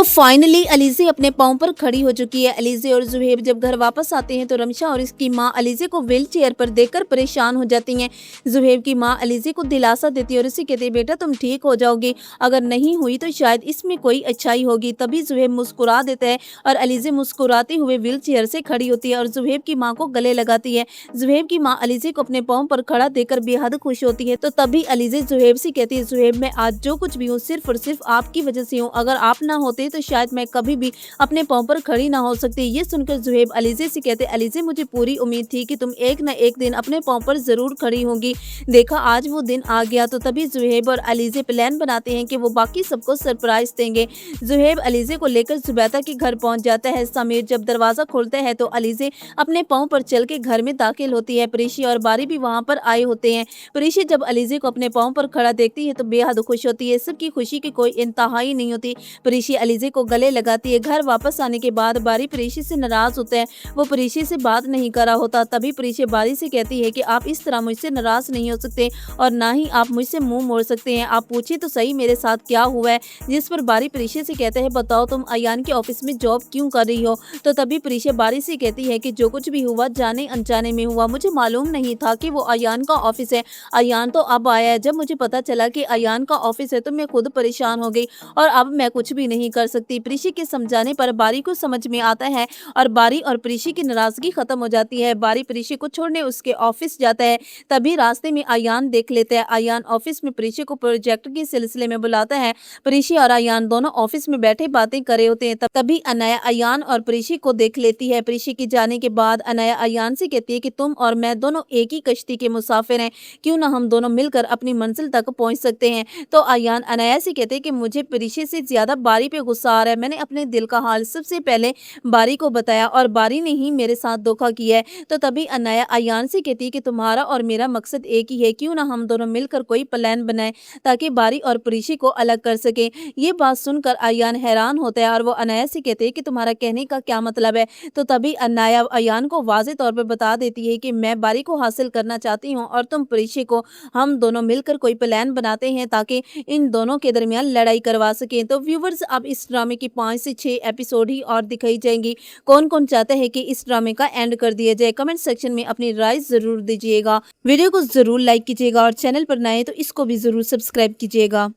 तो फाइनली अलीज़े अपने पाँव पर खड़ी हो चुकी है। अलीज़े और ज़ुहैब जब घर वापस आते हैं तो रमशा और इसकी माँ अलीज़े को व्हील चेयर पर देखकर परेशान हो जाती हैं। ज़ुहैब की माँ अलीज़े को दिलासा देती है और उसे कहती है, बेटा तुम ठीक हो जाओगी, अगर नहीं हुई तो शायद इसमें कोई अच्छाई होगी। तभी ज़ुहैब मुस्कुरा देता है और अलीज़े मुस्कुराते हुए व्हील चेयर से खड़ी होती है और ज़ुहैब की माँ को गले लगाती है। ज़ुहैब की माँ अलीज़े को अपने पाँव पर खड़ा देखकर बेहद खुश होती है। तो तभी अलीज़े ज़ुहैब से कहती है, ज़ुहैब मैं आज जो कुछ भी हूँ सिर्फ और सिर्फ आपकी वजह से हूँ, अगर आप ना होते तो शायद मैं कभी भी अपने पाँव पर खड़ी ना हो सकती। ये सुनकर ज़ुहैब अलीज़े से कहते, अलीज़े मुझे पूरी उम्मीद थी कि तुम एक न एक दिन अपने पाँव पर ज़रूर खड़ी होंगी, देखा आज वो दिन आ गया। तो तभी ज़ुहैब और अलीज़े प्लान बनाते हैं कि वो बाकी सबको सरप्राइज देंगे। ज़ुहैब अलीज़े को लेकर ज़ुबैदा के घर पहुंच जाता है। समीर जब दरवाज़ा खोलता है तो अलीज़े अपने पाँव पर चल के घर में दाखिल होती है। प्रीशी और बारी भी वहाँ पर आए होते हैं। प्रीशी जब अलीज़े को अपने पाँव पर खड़ा देखती है तो बेहद खुश होती है। सबकी खुशी की कोई इंतहा ही नहीं होती। प्रीशी अलीज़े को गले लगाती है। घर वापस आने के बाद बारी प्रीशी से नाराज़ होता है, वो प्रीशी से बात नहीं कर रहा होता। तभी प्रीशी बारी से कहती है कि आप इस तरह मुझसे नाराज़ नहीं हो सकते और ना ही आप मुझसे मुंह मोड़ सकते हैं, आप पूछिए तो सही मेरे साथ क्या हुआ है। जिस पर बारी प्रीशी से कहते हैं, बताओ तुम अयान के ऑफिस में जॉब क्यों कर रही हो। तो तभी प्रीशी बारी से कहती है कि जो कुछ भी हुआ जाने अनजाने में हुआ, मुझे मालूम नहीं था कि वो अयान का ऑफिस है। अयान तो अब आया है, जब मुझे पता चला कि अयान का ऑफिस है तो मैं खुद परेशान हो गई और अब मैं कुछ भी नहीं कर सकती। प्रीशी के समझाने पर बारी को समझ में आता है और बारी और प्रीशी की नाराजगी खत्म हो जाती है। बारी प्रीशी को छोड़ने उसके ऑफिस जाता है। तभी रास्ते में अयान देख लेता है। अयान ऑफिस में प्रीशी को प्रोजेक्ट के सिलसिले में बुलाता है। प्रीशी और अयान दोनों ऑफिस में बैठे बातें कर रहे होते हैं। तभी अनया अयान और प्रीशी को देख लेती है। प्रीशी के जाने के बाद अनया अयान से कहती है कि तुम और मैं दोनों एक ही कश्ती के मुसाफिर हैं, क्यों ना हम दोनों मिलकर अपनी मंजिल तक पहुंच सकते हैं। तो अयान अनया से कहते हैं कि मुझे प्रीशी से ज्यादा बारी पे गुस्सा आ रहा है। मैंने अपने दिल का हाल सबसे पहले बारी को बताया और बारी ने ही मेरे साथ धोखा किया है। तो तभी अनया अयान से कहती है कि तुम्हारा और मेरा मकसद एक ही है, क्यों ना हम दोनों मिलकर कोई प्लान बनाएं ताकि बारी और प्रीशी को अलग कर सके। ये बात सुनकर अयान हैरान होता है और वो अनया से कहते हैं कि तुम्हारा कहने का क्या मतलब है। तो तभी अनया अयान को वाज़ेह तौर पर बता देती है कि मैं बारी को हासिल करना चाहती हूँ और तुम प्रीशी को। हम दोनों मिलकर कोई प्लान बनाते हैं ताकि इन दोनों के दरमियान लड़ाई करवा सकें। तो व्यूवर्स, अब इस ड्रामे की 5 से 6 एपिसोड ही और दिखाई जाएंगी। कौन कौन चाहता है कि इस ड्रामे का एंड कर दिया जाए, कमेंट सेक्शन में अपनी राय जरूर दीजिएगा। वीडियो को जरूर लाइक कीजिएगा और चैनल पर नए तो इसको भी जरूर सब्सक्राइब कीजिएगा।